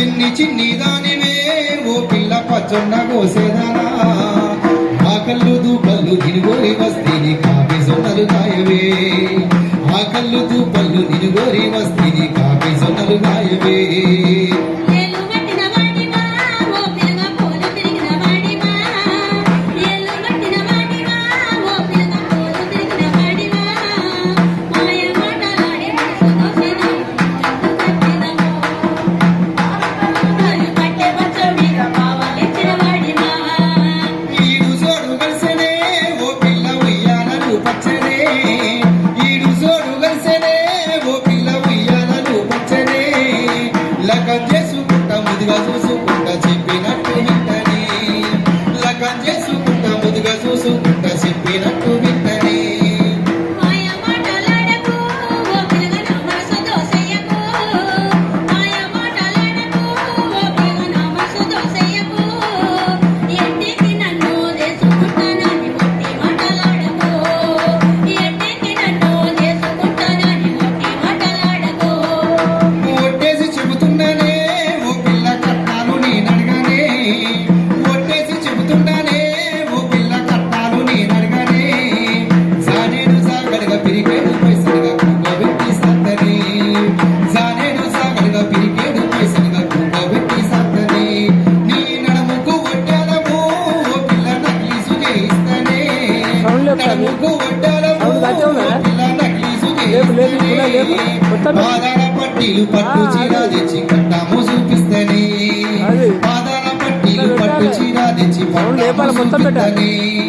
చిన్ని చిన్ని దానివే ఓ పిల్ల పచ్చొన్న కోసేదానా ఆ కళ్ళు దూపళ్ళు నినుగోరి వస్తీని కాపి సొన్నలు కాయవే ఆ కళ్ళు దూపళ్ళు నినుగోరి వస్తీని కాపి సొన్నలు కాయవే లగన్ చేసుకుంటా ముదిగా చూసుకుంటా చెప్పినట్టు వింటనే లగన్ చేసుకుంటా ముదిగా చూసుకుంటా చెప్పినట్టు వింటనే పట్టీలు పట్టు చీర తెచ్చి కట్టాము చూపిస్తేనే పాదాల పట్టీలు పట్టు చీర తెచ్చి పట్టాము చూపిస్తేనే